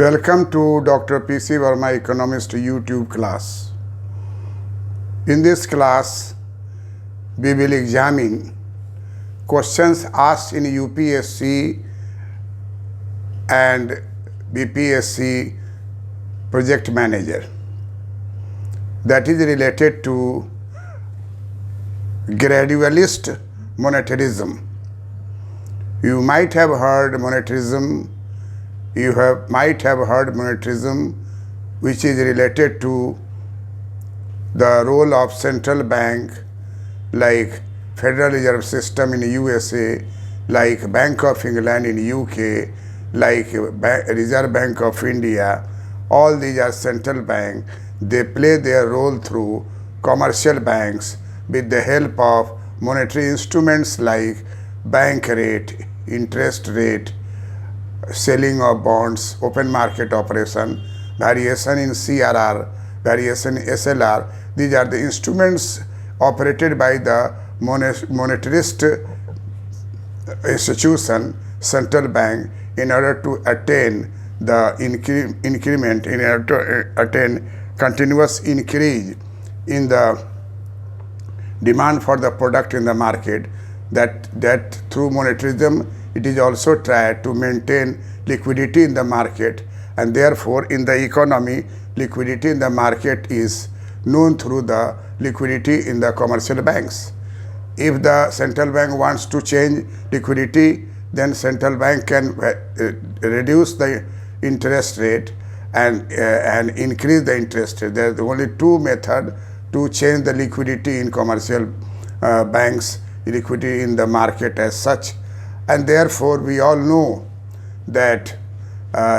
Welcome to Dr. P.C. Verma Economist YouTube class. In this class, we will examine questions asked in UPSC and BPSC project manager that is related to gradualist monetarism. You might have heard monetarism. Might have heard monetarism, which is related to the role of central bank, like Federal Reserve System in USA, like Bank of England in UK, like Reserve Bank of India. All these are central bank. They play their role through commercial banks with the help of monetary instruments like bank rate, interest rate, selling of bonds, open market operation, variation in CRR, variation in SLR. These are the instruments operated by the monetarist institution, central bank, in order to attain the increment, in order to attain continuous increase in the demand for the product in the market. That through monetarism, it is also tried to maintain liquidity in the market, and therefore in the economy, liquidity in the market is known through the liquidity in the commercial banks. If the central bank wants to change liquidity, then central bank can reduce the interest rate and increase the interest rate. There are only two methods to change the liquidity in commercial banks, liquidity in the market as such. And therefore, we all know that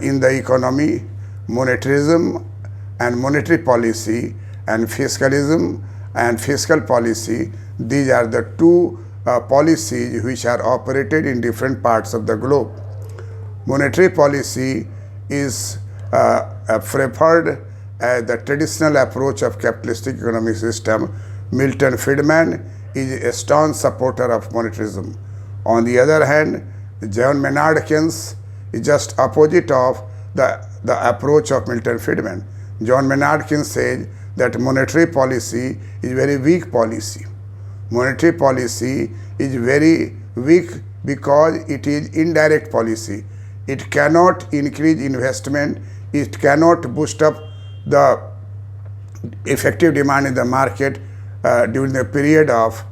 in the economy, monetarism and monetary policy and fiscalism and fiscal policy, these are the two policies which are operated in different parts of the globe. Monetary policy is preferred as the traditional approach of capitalistic economic system. Milton Friedman is a staunch supporter of monetarism. On the other hand, John Maynard Keynes is just opposite of the approach of Milton Friedman. John Maynard Keynes says that monetary policy is very weak policy. Monetary policy is very weak because it is indirect policy. It cannot increase investment. It cannot boost up the effective demand in the market during the period of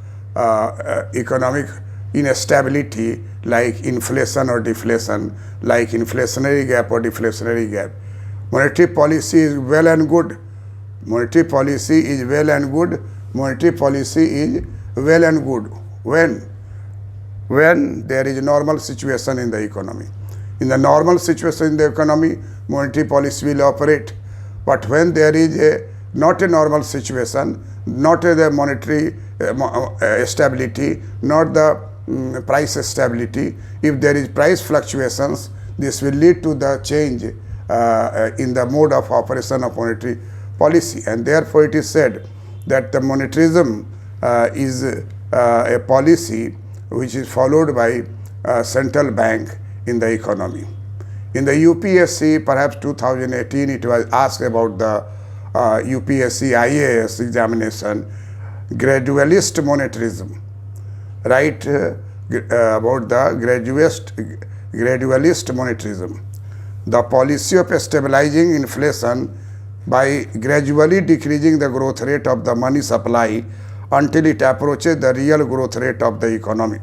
economic instability, like inflation or deflation, like inflationary gap or deflationary gap. Monetary policy is well and good. Monetary policy is well and good. Monetary policy is well and good when there is a normal situation in the economy. In the normal situation in the economy, monetary policy will operate. But when there is not a normal situation, not the monetary stability, not the price stability, if there is price fluctuations, this will lead to the change in the mode of operation of monetary policy. And therefore it is said that the monetarism is a policy which is followed by central bank in the economy. In the UPSC, perhaps 2018, it was asked about the UPSC IAS examination, gradualist monetarism. Right, about the gradualist monetarism. The policy of stabilizing inflation by gradually decreasing the growth rate of the money supply until it approaches the real growth rate of the economy.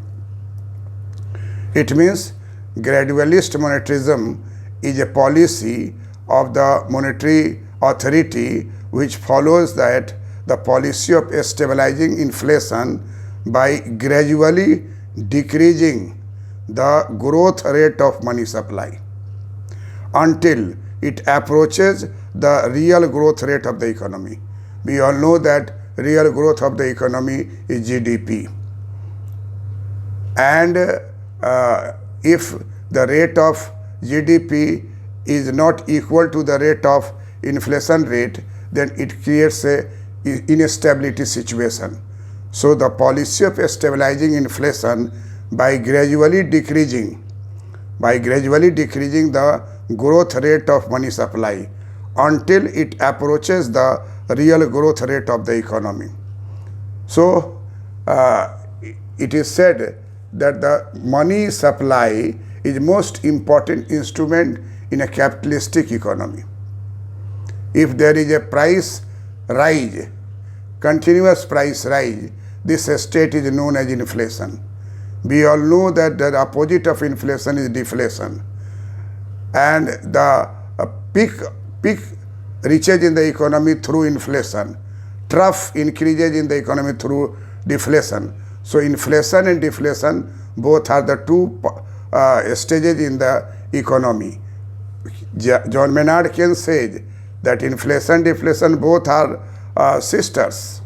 It means gradualist monetarism is a policy of the monetary authority which follows that the policy of stabilizing inflation by gradually decreasing the growth rate of money supply until it approaches the real growth rate of the economy. We all know that real growth of the economy is GDP. And if the rate of GDP is not equal to the rate of inflation rate, then it creates a instability situation. So the policy of stabilizing inflation by gradually decreasing the growth rate of money supply until it approaches the real growth rate of the economy. So, it is said that the money supply is most important instrument in a capitalistic economy. If there is a price rise, continuous price rise, this state is known as inflation. We all know that the opposite of inflation is deflation. And the peak reaches in the economy through inflation. Trough increases in the economy through deflation. So inflation and deflation both are the two stages in the economy. John Maynard Keynes says that inflation, deflation both are sisters.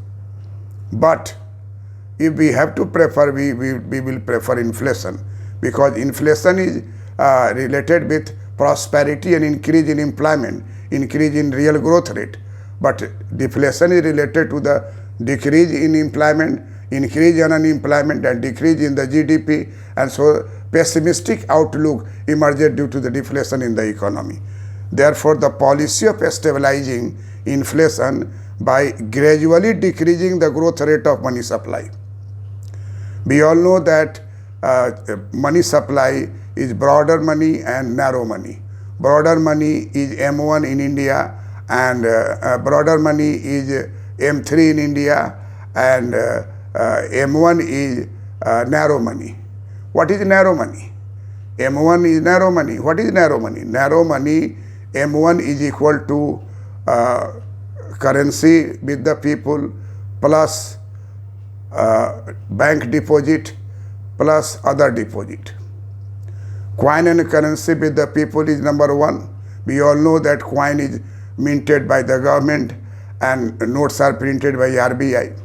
But if we have to prefer, we will prefer inflation, because inflation is related with prosperity and increase in employment, increase in real growth rate. But deflation is related to the decrease in employment, increase in unemployment, and decrease in the GDP, and so pessimistic outlook emerged due to the deflation in the economy. Therefore, the policy of stabilizing inflation by gradually decreasing the growth rate of money supply. We all know that money supply is broader money and narrow money. Broader money is M1 in India, and broader money is M3 in India, and M1 is narrow money. What is narrow money? M1 is narrow money. What is narrow money? Narrow money, M1 is equal to currency with the people plus bank deposit plus other deposit. Coin and currency with the people is number one. We all know that coin is minted by the government and notes are printed by RBI.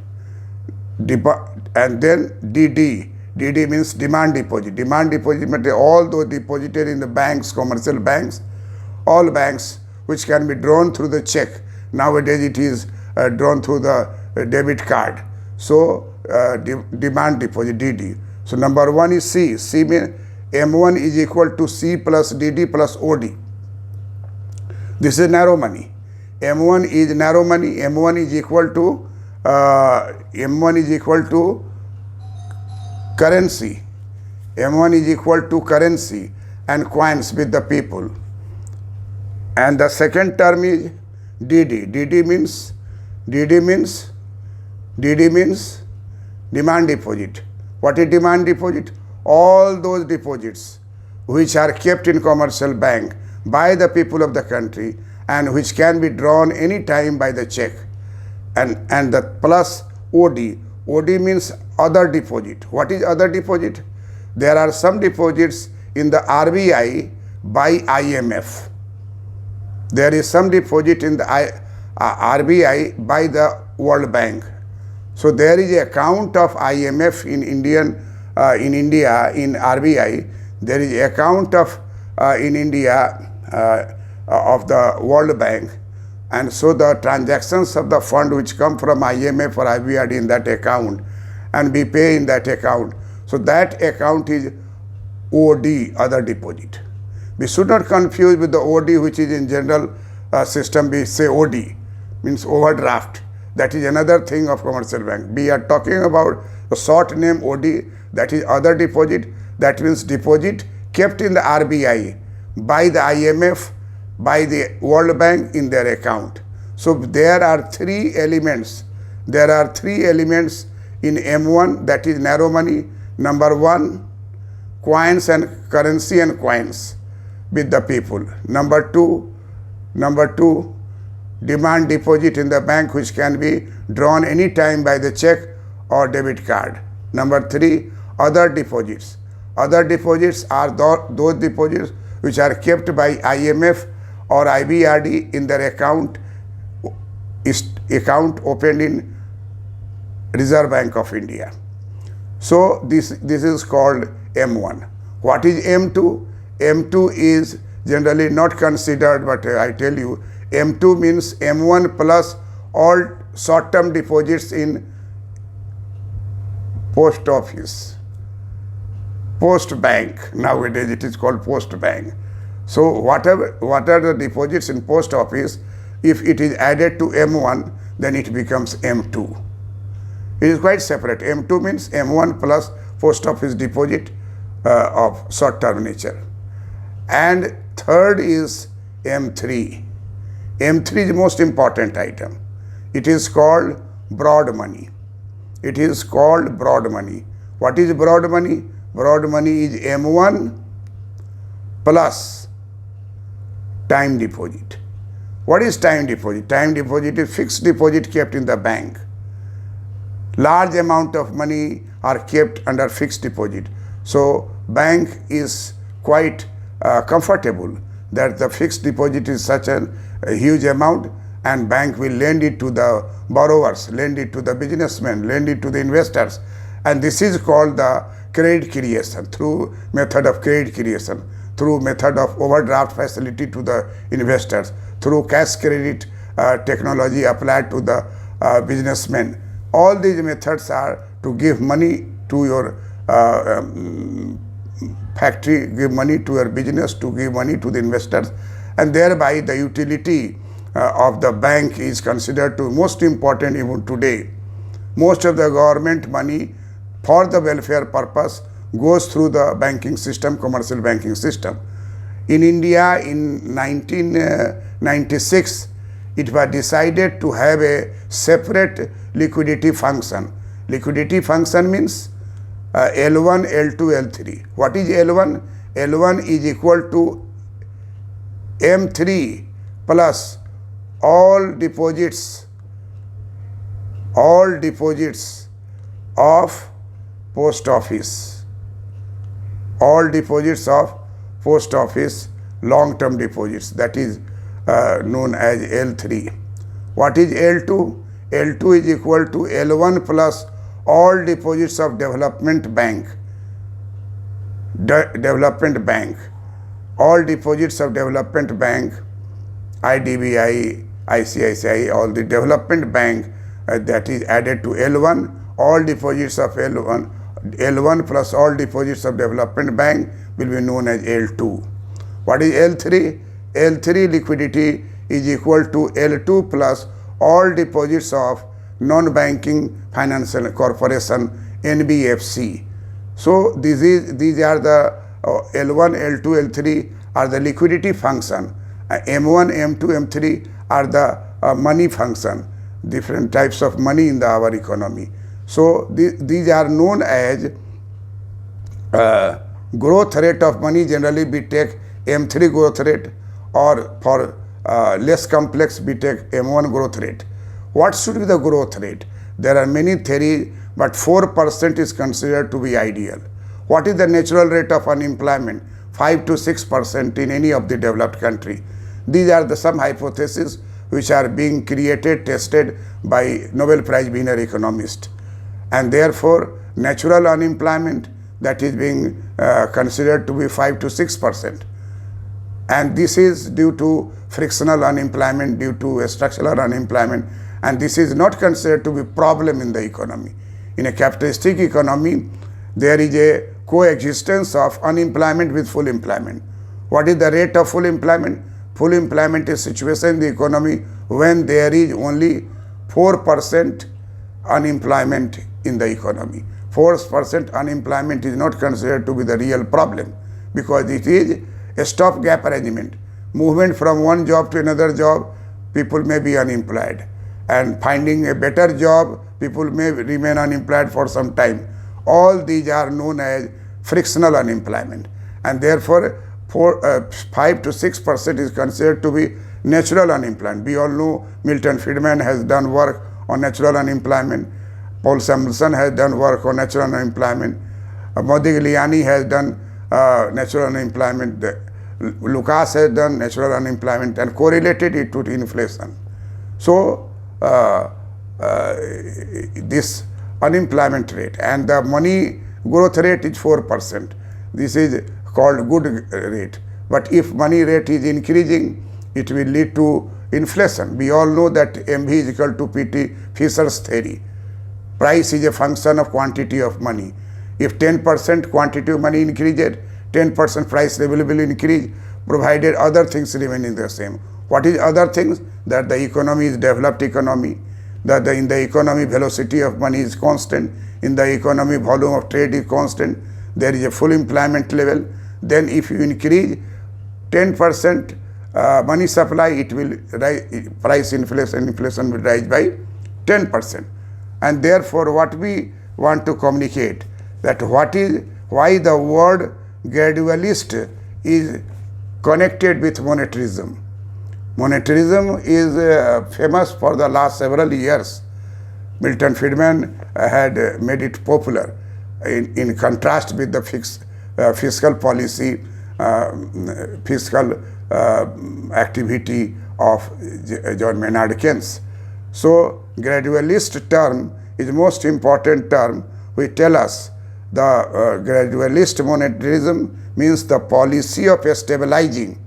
And then DD. DD means demand deposit. Demand deposit means all those deposited in the banks, commercial banks, all banks which can be drawn through the check. Nowadays it is drawn through the debit card. So demand deposit, DD. So number one is C. C means M1 is equal to C plus DD plus OD. This is narrow money. M1 is narrow money. M1 is equal to currency. M1 is equal to currency and coins with the people. And the second term is DD. DD means demand deposit. What is demand deposit? All those deposits which are kept in commercial bank by the people of the country and which can be drawn any time by the check. And the plus OD. OD means other deposit. What is other deposit? There are some deposits in the RBI by IMF. There is some deposit in the RBI by the World Bank. So there is an account of IMF in India in RBI. There is an account of in India of the World Bank, and so the transactions of the fund which come from IMF or IBRD in that account, and we pay in that account. So that account is OD, other deposit. We should not confuse with the OD which is in general system. We say OD means overdraft. That is another thing of commercial bank. We are talking about the short name OD, that is other deposit. That means deposit kept in the RBI by the IMF, by the World Bank in their account. So there are three elements. There are three elements in M1, that is narrow money. Number one, coins and currency and coins with the people. Number two, demand deposit in the bank which can be drawn any time by the check or debit card. Number three, other deposits. Other deposits are those deposits which are kept by IMF or IBRD in their account opened in Reserve Bank of India. So this is called M1. What is M2? M2 is generally not considered, but I tell you, M2 means M1 plus all short-term deposits in post office, post bank. Nowadays it is called post bank. So what are the deposits in post office, if it is added to M1, then it becomes M2. It is quite separate. M2 means M1 plus post office deposit of short-term nature. And third is M3. M3 is the most important item. It is called broad money. It is called broad money. What is broad money? Broad money is M1 plus time deposit. What is time deposit? Time deposit is fixed deposit kept in the bank. Large amount of money are kept under fixed deposit. So bank is quite comfortable that the fixed deposit is such a huge amount, and bank will lend it to the borrowers, lend it to the businessmen, lend it to the investors. And this is called the credit creation, through method of credit creation, through method of overdraft facility to the investors, through cash credit technology applied to the businessmen. All these methods are to give money to your factory, give money to your business, to give money to the investors, and thereby the utility of the bank is considered to most important even today. Most of the government money for the welfare purpose goes through the banking system, commercial banking system. In India in 1996, it was decided to have a separate liquidity function. Liquidity function means L1, L2, L3. What is L1? L1 is equal to M3 plus all deposits of post office. All deposits of post office, long-term deposits, that is known as L3. What is L2? L2 is equal to L1 plus all deposits of development bank. Development bank. All deposits of development bank, IDBI, ICICI, all the development bank that is added to L1. All deposits of L1 plus all deposits of development bank will be known as L2. What is L3? L3 liquidity is equal to L2 plus all deposits of non-banking financial corporation, NBFC. So these are the L1, L2, L3 are the liquidity function. M1, M2, M3 are the money function, different types of money in our economy. So these are known as growth rate of money. Generally we take M3 growth rate, or for less complex we take M1 growth rate. What should be the growth rate? There are many theories, but 4% is considered to be ideal. What is the natural rate of unemployment? 5 to 6% in any of the developed country. These are some hypotheses which are being created, tested by Nobel Prize winner economists. And therefore, natural unemployment, that is being considered to be 5 to 6%. And this is due to frictional unemployment, due to structural unemployment, and this is not considered to be problem in the economy. In a capitalistic economy, there is a coexistence of unemployment with full employment. What is the rate of full employment? Full employment is situation in the economy when there is only 4% unemployment in the economy. 4% unemployment is not considered to be the real problem, because it is a stopgap arrangement. Movement from one job to another job, people may be unemployed. And finding a better job, people may remain unemployed for some time. All these are known as frictional unemployment. And therefore, 5 to 6% is considered to be natural unemployment. We all know Milton Friedman has done work on natural unemployment. Paul Samuelson has done work on natural unemployment. Modigliani has done natural unemployment. Lucas has done natural unemployment and correlated it to inflation. So, this unemployment rate and the money growth rate is 4%. This is called good rate. But if money rate is increasing, it will lead to inflation. We all know that MV is equal to PT, Fisher's theory. Price is a function of quantity of money. If 10% quantity of money increases, 10% price level will increase. provided other things remaining the same. What is other things? That the economy is developed economy, that in the economy velocity of money is constant, in the economy volume of trade is constant, there is a full employment level. Then if you increase 10% money supply, it will rise, price inflation will rise by 10%. And therefore what we want to communicate, that why the word gradualist is connected with monetarism. Monetarism is famous for the last several years. Milton Friedman had made it popular in contrast with the fiscal policy, fiscal activity of John Maynard Keynes. So gradualist term is the most important term which tell us the gradualist monetarism means the policy of stabilizing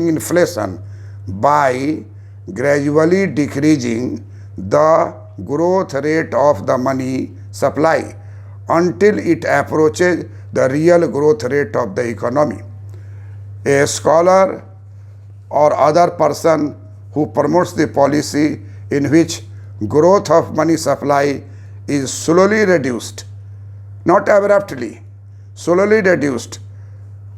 inflation by gradually decreasing the growth rate of the money supply until it approaches the real growth rate of the economy. A scholar or other person who promotes the policy in which growth of money supply is slowly reduced, not abruptly, slowly reduced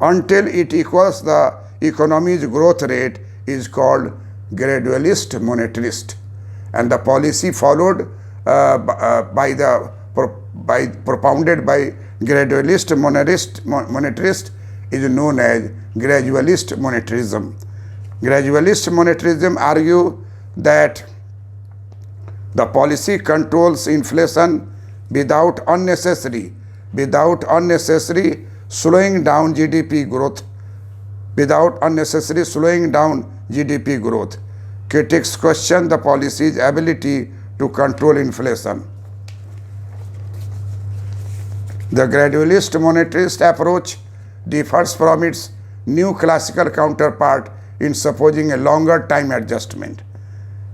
until it equals the economy's growth rate is called gradualist monetarist. And the policy followed propounded by gradualist monetarist is known as gradualist monetarism. Gradualist monetarism argue that the policy controls inflation without unnecessary slowing down GDP growth, Critics question the policy's ability to control inflation. The gradualist monetarist approach differs from its new classical counterpart in supposing a longer time adjustment.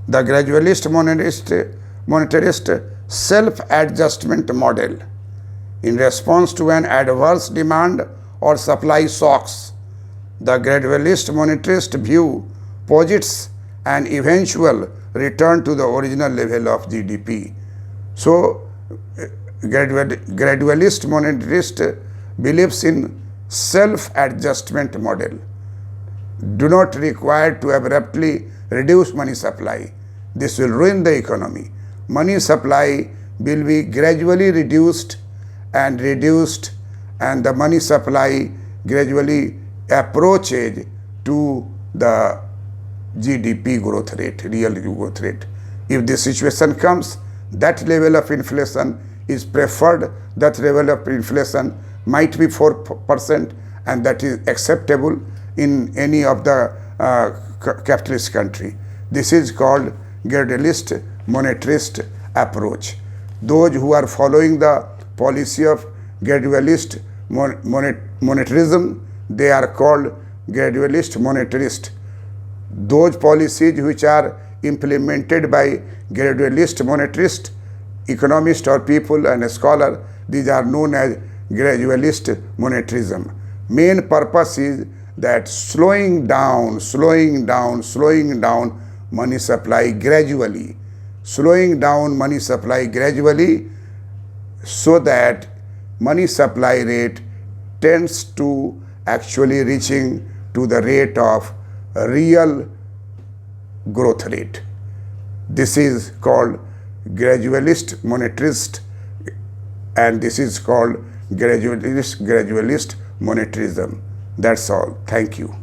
The gradualist monetarist self-adjustment model in response to an adverse demand or supply shocks. The gradualist monetarist view posits an eventual return to the original level of GDP. So, gradualist monetarist believes in self-adjustment model. Do not require to abruptly reduce money supply. This will ruin the economy. Money supply will be gradually reduced, and the money supply gradually approaches to the GDP growth rate, real growth rate. If this situation comes, that level of inflation is preferred. That level of inflation might be 4%, and that is acceptable in any of the capitalist country. This is called gradualist monetarist approach. Those who are following the policy of gradualist monetarism, they are called gradualist monetarist. Those policies which are implemented by gradualist monetarist, economist or people and a scholar, these are known as gradualist monetarism. Main purpose is that slowing down money supply gradually, so that money supply rate tends to actually reaching to the rate of real growth rate. This is called gradualist monetarist, and this is called gradualist monetarism. That's all. Thank you.